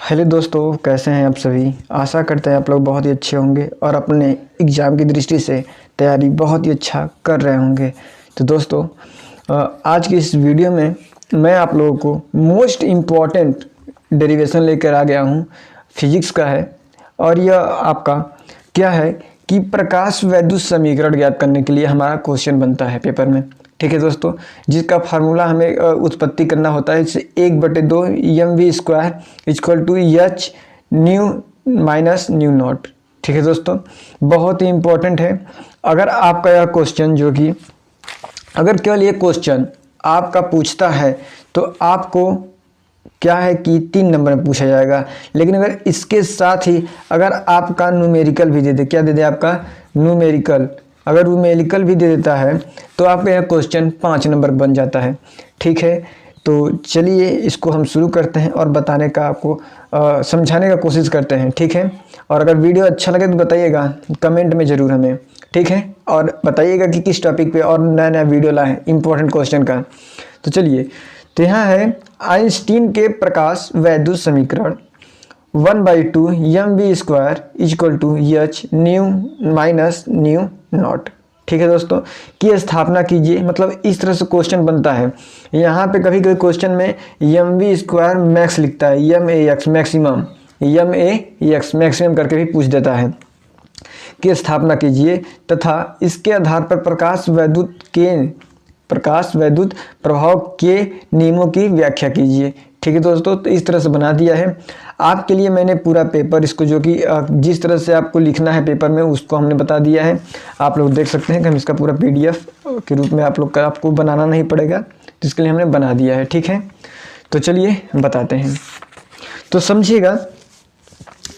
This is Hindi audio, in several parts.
हेलो दोस्तों, कैसे हैं आप सभी। आशा करते हैं आप लोग बहुत ही अच्छे होंगे और अपने एग्ज़ाम की दृष्टि से तैयारी बहुत ही अच्छा कर रहे होंगे। तो दोस्तों, आज की इस वीडियो में मैं आप लोगों को मोस्ट इम्पॉर्टेंट डेरिवेशन लेकर आ गया हूं। फिजिक्स का है और यह आपका क्या है कि प्रकाश वैद्युत समीकरण ज्ञात करने के लिए हमारा क्वेश्चन बनता है पेपर में। ठीक है दोस्तों, जिसका फार्मूला हमें उत्पत्ति करना होता है 1/2 mv² equal to H nu minus nu naught. ठीक है दोस्तों, बहुत ही इम्पोर्टेंट है। अगर आपका यह क्वेश्चन अगर केवल ये क्वेश्चन आपका पूछता है तो आपको क्या है कि 3 नंबर में पूछा जाएगा। लेकिन अगर इसके साथ ही अगर आपका न्यूमेरिकल भी दे दे, क्या दे दे आपका न्यूमेरिकल, अगर न्यूमेरिकल भी दे देता है तो आपका यह क्वेश्चन 5 नंबर बन जाता है। ठीक है, तो चलिए इसको हम शुरू करते हैं और बताने का आपको समझाने का कोशिश करते हैं। ठीक है, और अगर वीडियो अच्छा लगे तो बताइएगा कमेंट में ज़रूर हमें। ठीक है, और बताइएगा कि किस टॉपिक पे और नया नया वीडियो लाएँ इंपॉर्टेंट क्वेश्चन का। तो चलिए, तो यहाँ है आइंस्टीन के प्रकाश वैद्युत समीकरण 1/2 mv² equal to H nu minus nu naught. ठीक है दोस्तों, की स्थापना कीजिए। मतलब इस तरह से क्वेश्चन बनता है। यहाँ पे कभी कभी क्वेश्चन में mv² मैक्स लिखता है, max मैक्सिमम, max मैक्सिमम करके भी पूछ देता है। की स्थापना कीजिए तथा इसके आधार पर प्रकाश वैद्युत प्रभाव के नियमों की व्याख्या कीजिए। ठीक है दोस्तों, तो इस तरह से बना दिया है आपके लिए मैंने पूरा पेपर। इसको जो कि जिस तरह से आपको लिखना है पेपर में उसको हमने बता दिया है। आप लोग देख सकते हैं कि हम इसका पूरा PDF के रूप में आपको बनाना नहीं पड़ेगा, तो इसके लिए हमने बना दिया है। ठीक है, तो चलिए बताते हैं। तो समझिएगा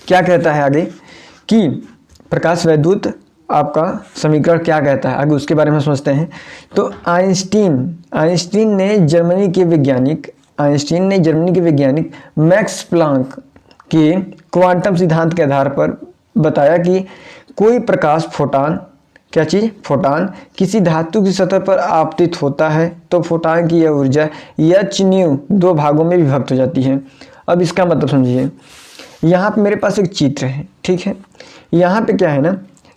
क्या कहता है आगे कि प्रकाश वैद्युत आपका समीकरण क्या कहता है, आगे उसके बारे में समझते हैं। तो आइंस्टीन ने जर्मनी के वैज्ञानिक मैक्स प्लांक के क्वांटम सिद्धांत के आधार पर बताया कि कोई प्रकाश फोटॉन किसी धातु की सतह पर आपतित होता है तो फोटॉन की यह ऊर्जा hν 2 भागों में विभक्त हो जाती है। अब इसका मतलब समझिए, यहाँ पे मेरे पास एक चित्र है। ठीक है, यहाँ पे क्या है ना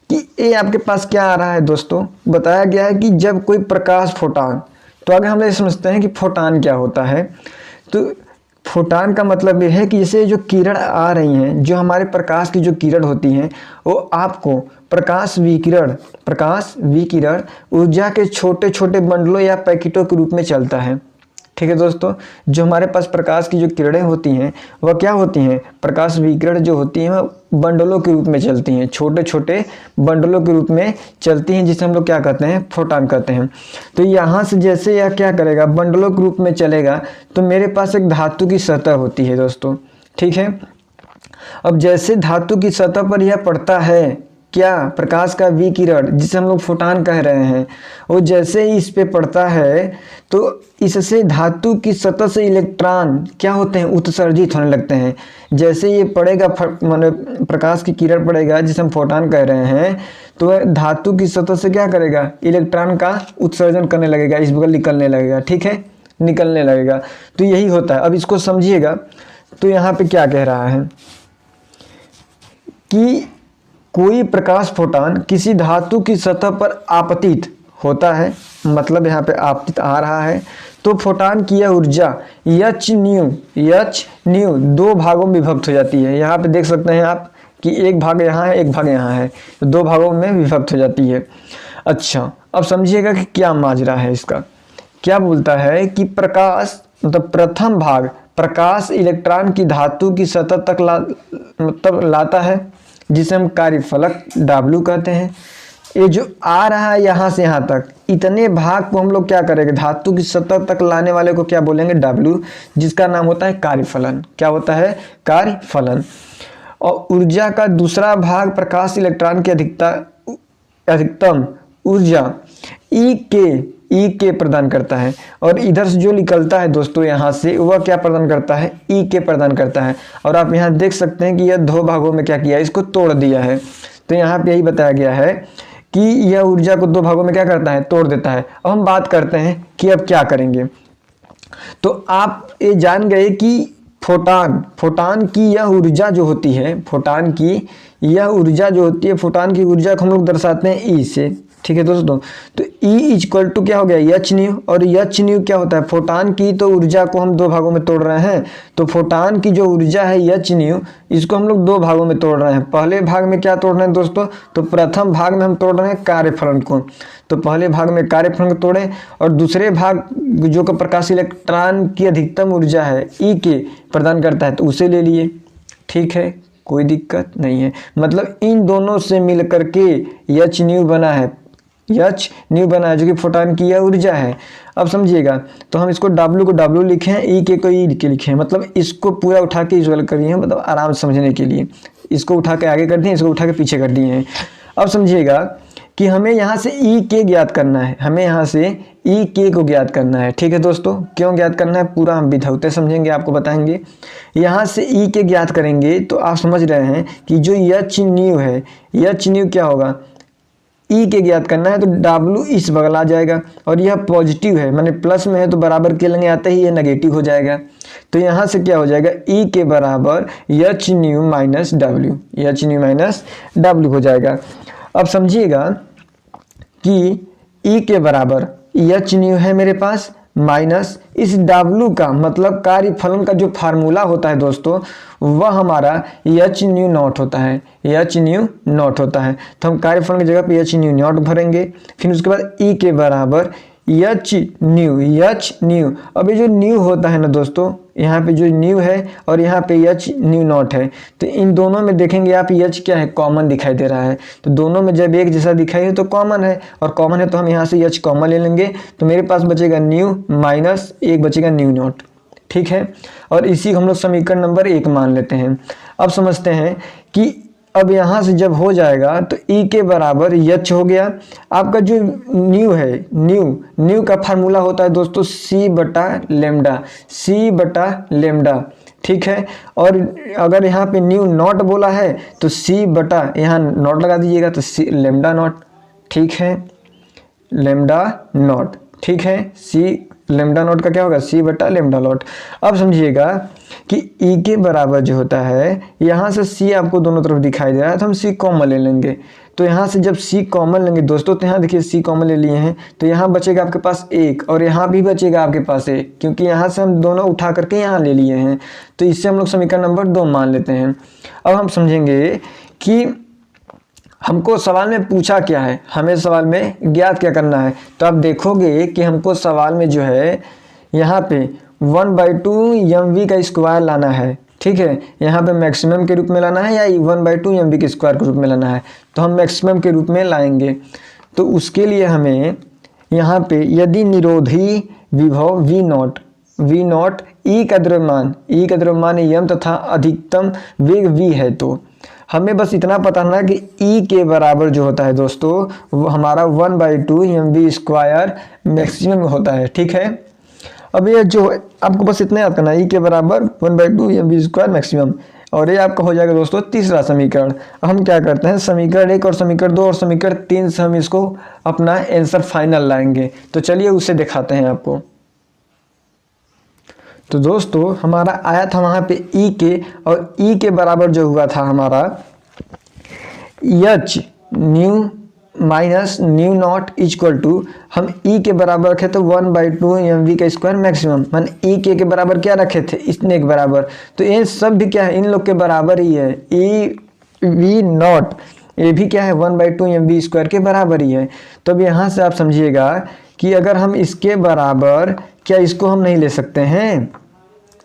कि ये आपके पास क्या आ रहा है दोस्तों, बताया गया है कि जब कोई प्रकाश फोटॉन, तो आगे हम ये समझते हैं कि फोटॉन क्या होता है। तो फोटॉन का मतलब ये है कि जैसे जो किरण आ रही हैं, जो हमारे प्रकाश की जो किरण होती हैं, वो आपको प्रकाश विकिरण ऊर्जा के छोटे छोटे बंडलों या पैकेटों के रूप में चलता है। ठीक है दोस्तों, जो हमारे पास प्रकाश की जो किरणें होती हैं वह क्या होती हैं, प्रकाश विकिरण जो होती हैं वह बंडलों के रूप में चलती हैं, छोटे छोटे बंडलों के रूप में चलती हैं, जिसे हम लोग क्या कहते हैं, फोटॉन कहते हैं। तो यहाँ से जैसे यह क्या करेगा, बंडलों के रूप में चलेगा, तो मेरे पास एक धातु की सतह होती है दोस्तों। ठीक है, अब जैसे धातु की सतह पर यह पड़ता है क्या, प्रकाश का विकिरण जिसे हम लोग फोटॉन कह रहे हैं, वो जैसे ही इस पे पड़ता है तो इससे धातु की सतह से इलेक्ट्रॉन क्या होते हैं, उत्सर्जित होने लगते हैं। जैसे ये पड़ेगा, माने प्रकाश की किरण पड़ेगा जिसे हम फोटॉन कह रहे हैं, तो वह धातु की सतह से क्या करेगा, इलेक्ट्रॉन का उत्सर्जन करने लगेगा, इस बगल निकलने लगेगा। ठीक है, निकलने लगेगा। तो यही होता है। अब इसको समझिएगा, तो यहाँ पे क्या कह रहा है कि कोई प्रकाश फोटॉन किसी धातु की सतह पर आपतित होता है, मतलब यहाँ पे आपतित आ रहा है, तो फोटॉन की यह ऊर्जा hν 2 भागों में विभक्त हो जाती है। यहाँ पे देख सकते हैं आप कि एक भाग यहाँ है, एक भाग यहाँ है, तो 2 भागों में विभक्त हो जाती है। अच्छा, अब समझिएगा कि क्या माजरा है इसका। क्या बोलता है कि प्रकाश मतलब प्रथम भाग, प्रकाश इलेक्ट्रॉन की धातु की सतह तक लाता है, जिसे हम कार्यफलक W कहते हैं। ये जो आ रहा है यहाँ से यहाँ तक, इतने भाग को हम लोग क्या करेंगे, धातु की सतह तक लाने वाले को क्या बोलेंगे, W, जिसका नाम होता है कार्यफलन। क्या होता है, कार्यफलन। और ऊर्जा का दूसरा भाग प्रकाश इलेक्ट्रॉन की अधिकतम ऊर्जा E के प्रदान करता है, और इधर से जो निकलता है दोस्तों यहाँ से, वह क्या प्रदान करता है, E के प्रदान करता है। और आप यहाँ देख सकते हैं कि यह 2 भागों में क्या किया है, इसको तोड़ दिया है। तो यहाँ पे यही बताया गया है कि यह ऊर्जा को 2 भागों में क्या करता है, तोड़ देता है। अब हम बात करते हैं कि अब क्या करेंगे। तो आप ये जान गए कि फोटान की यह ऊर्जा जो होती है, फोटान की यह ऊर्जा जो होती है, फोटान की ऊर्जा को हम लोग दर्शाते हैं ई से। ठीक है दोस्तों, तो E इक्वल टू क्या हो गया, एच न्यू। और एच न्यू क्या होता है, फोटान की तो ऊर्जा को हम दो भागों में तोड़ रहे हैं, तो फोटान की जो ऊर्जा है एच न्यू, इसको हम लोग दो भागों में तोड़ रहे हैं। पहले भाग में क्या तोड़ रहे हैं दोस्तों, तो प्रथम भाग में हम तोड़ रहे हैं कार्यफलन को, तो पहले भाग में कार्यफलन को तोड़े, और दूसरे भाग जो कि प्रकाश इलेक्ट्रॉन की अधिकतम ऊर्जा है ई के प्रदान करता है, तो उसे ले लिए। ठीक है, कोई दिक्कत नहीं है। मतलब इन दोनों से मिल करके एच न्यू बना है, एच न्यू बना है, जो कि फोटान की यह ऊर्जा है। अब समझिएगा, तो हम इसको W को W लिखे हैं, ई के को ई के लिखे हैं, मतलब इसको पूरा उठा के इक्वल कर दिए हैं, मतलब आराम से समझने के लिए इसको उठा के आगे कर दिए, इसको उठा के पीछे कर दिए हैं। अब समझिएगा कि हमें यहाँ से ई के ज्ञात करना है, हमें यहाँ से ई के को ज्ञात करना है। ठीक है दोस्तों, क्यों ज्ञात करना है पूरा हम विधौते समझेंगे, आपको बताएंगे। यहाँ से ई के ज्ञात करेंगे तो आप समझ रहे हैं कि जो एच न्यू है, एच न्यू क्या होगा, ई के ज्ञात करना है तो W इस बगल आ जाएगा, और यह पॉजिटिव है, माने प्लस में है तो बराबर के लेंगे आते ही ये नेगेटिव हो जाएगा। तो यहाँ से क्या हो जाएगा, ई के बराबर H nu minus W, H nu minus W हो जाएगा। अब समझिएगा कि ई के बराबर एच न्यू है मेरे पास, माइनस इस W का मतलब कार्यफलन का जो फार्मूला होता है दोस्तों, वह हमारा एच न्यू नॉट होता है, एच न्यू नॉट होता है। तो हम कार्यफलन की जगह पे एच न्यू नॉट भरेंगे, फिर उसके बाद ई के बराबर एच न्यू, एच न्यू। अब ये जो न्यू होता है ना दोस्तों, यहाँ पे जो न्यू है और यहाँ पे एच न्यू नॉट है, तो इन दोनों में देखेंगे आप एच क्या है, कॉमन दिखाई दे रहा है। तो दोनों में जब एक जैसा दिखाई है तो कॉमन है, और कॉमन है तो हम यहाँ से एच कॉमन ले लेंगे, तो मेरे पास बचेगा न्यू माइनस एक बचेगा न्यू नॉट। ठीक है, और इसी को हम लोग समीकरण नंबर 1 मान लेते हैं। अब समझते हैं कि अब यहाँ से जब हो जाएगा तो ई के बराबर एच हो गया। आपका जो न्यू है, न्यू का फार्मूला होता है दोस्तों सी बटा लेमडा, सी बटा लेमडा। ठीक है, और अगर यहाँ पे न्यू नॉट बोला है तो सी बटा, यहाँ नॉट लगा दीजिएगा तो सी लेमडा नॉट। ठीक है, लेमडा नॉट। ठीक है, सी लेमडा नॉट का क्या होगा, सी बटा लेमडा नॉट। अब समझिएगा कि ई के बराबर जो होता है, यहाँ से सी आपको दोनों तरफ दिखाई दे रहा है, तो हम सी कॉमन ले लेंगे। तो यहाँ से जब सी कॉमन लेंगे दोस्तों, तो यहाँ देखिए सी कॉमन ले लिए हैं, तो यहाँ बचेगा आपके पास एक, और यहाँ भी बचेगा आपके पास एक, क्योंकि यहाँ से हम दोनों उठा करके यहाँ ले लिए हैं। तो इससे हम लोग समीकरण नंबर 2 मान लेते हैं। अब हम समझेंगे कि हमको सवाल में पूछा क्या है, हमें सवाल में ज्ञात क्या करना है। तो आप देखोगे कि हमको सवाल में जो है यहाँ पे 1/2 mv का स्क्वायर लाना है। ठीक है, यहाँ पे मैक्सिमम के रूप में लाना है या 1/2 mv के स्क्वायर के रूप में लाना है, तो हम मैक्सिमम के रूप में लाएंगे। तो उसके लिए हमें यहाँ पे यदि निरोधी विभव V नॉट ई का द्रव्यमान m तथा अधिकतम वेग v है, तो हमें बस इतना पता ना कि ई के बराबर जो होता है दोस्तों, वो हमारा 1/2 mv स्क्वायर मैक्सिमम होता है। ठीक है, अब ये जो आपको बस इतना याद करना है, ई के बराबर 1/2 mv स्क्वायर मैक्सिमम, और ये आपका हो जाएगा दोस्तों तीसरा समीकरण। हम क्या करते हैं, समीकरण 1 और समीकरण 2 और समीकरण 3 से हम इसको अपना आंसर फाइनल लाएंगे। तो चलिए उसे दिखाते हैं आपको। तो दोस्तों हमारा आया था वहाँ पे ई के, और ई के बराबर जो हुआ था हमारा H nu minus nu naught equal to, हम ई के बराबर रखे तो 1/2 mv का स्क्वायर मैक्सिमम, मान ई के बराबर क्या रखे थे, इतने के बराबर। तो ये सब भी क्या है, इन लोग के बराबर ही है। ई वी नॉट ये भी क्या है, 1/2 mv स्क्वायर के बराबर ही है। तो अब यहाँ से आप समझिएगा कि अगर हम इसके बराबर, क्या इसको हम नहीं ले सकते हैं,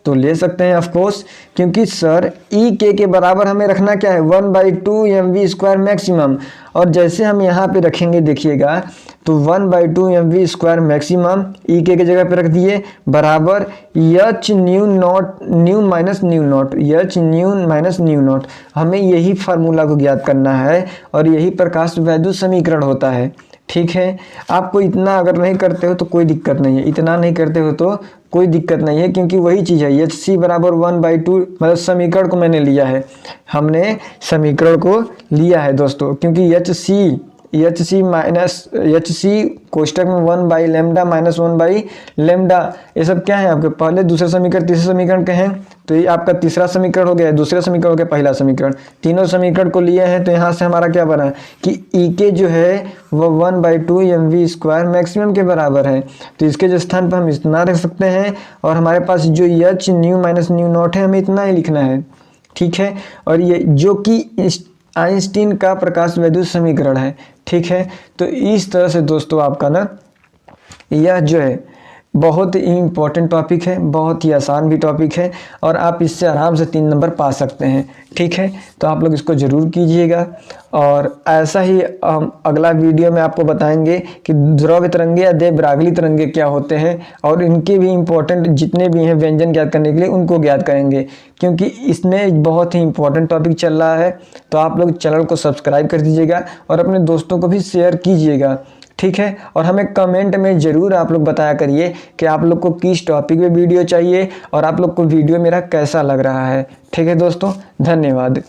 तो ले सकते हैं ऑफ कोर्स, क्योंकि सर ई के बराबर हमें रखना क्या है, 1/2 mv स्क्वायर मैक्सिमम। और जैसे हम यहाँ पे रखेंगे देखिएगा, तो 1/2 mv स्क्वायर मैक्सिमम ई के जगह पे रख दिए, बराबर H nu minus nu not, H nu minus nu not. हमें यही फार्मूला को ज्ञात करना है, और यही प्रकाश वैद्युत समीकरण होता है। ठीक है, आपको इतना अगर नहीं करते हो तो कोई दिक्कत नहीं है, इतना नहीं करते हो तो कोई दिक्कत नहीं है, क्योंकि वही चीज़ है, एच सी बराबर 1/2, मतलब समीकरण को मैंने लिया है, हमने समीकरण को लिया है दोस्तों, क्योंकि H C H C minus H C कोष्टक में 1 by lambda minus 1 by lambda, ये सब क्या है आपके पहले दूसरे समीकरण तीसरे समीकरण के हैं। तो ये आपका तीसरा समीकरण हो गया, दूसरा समीकरण हो गया, पहला समीकरण। तीनों समीकरण को लिए हैं तो यहाँ से हमारा क्या बना कि ई के जो है वो 1/2 mv² मैक्सिमम के बराबर है। तो इसके जो स्थान पर हम इतना रख सकते हैं और हमारे पास जो H nu minus nu not है हमें इतना ही लिखना है, ठीक है। और ये जो कि आइंस्टीन का प्रकाश वैद्युत समीकरण है, ठीक है। तो इस तरह से दोस्तों आपका ना यह जो है बहुत ही इम्पोर्टेंट टॉपिक है, बहुत ही आसान भी टॉपिक है और आप इससे आराम से 3 नंबर पा सकते हैं, ठीक है। तो आप लोग इसको ज़रूर कीजिएगा। और ऐसा ही हम अगला वीडियो में आपको बताएंगे कि ध्रुव तरंगे या देवरागली तरंगे क्या होते हैं और इनके भी इम्पोर्टेंट जितने भी हैं व्यंजन ज्ञात करने के लिए उनको ज्ञात करेंगे, क्योंकि इसमें बहुत ही इम्पोर्टेंट टॉपिक चल रहा है। तो आप लोग चैनल को सब्सक्राइब कर दीजिएगा और अपने दोस्तों को भी शेयर कीजिएगा, ठीक है। और हमें कमेंट में ज़रूर आप लोग बताया करिए कि आप लोग को किस टॉपिक पे वीडियो चाहिए और आप लोग को वीडियो मेरा कैसा लग रहा है, ठीक है दोस्तों। धन्यवाद।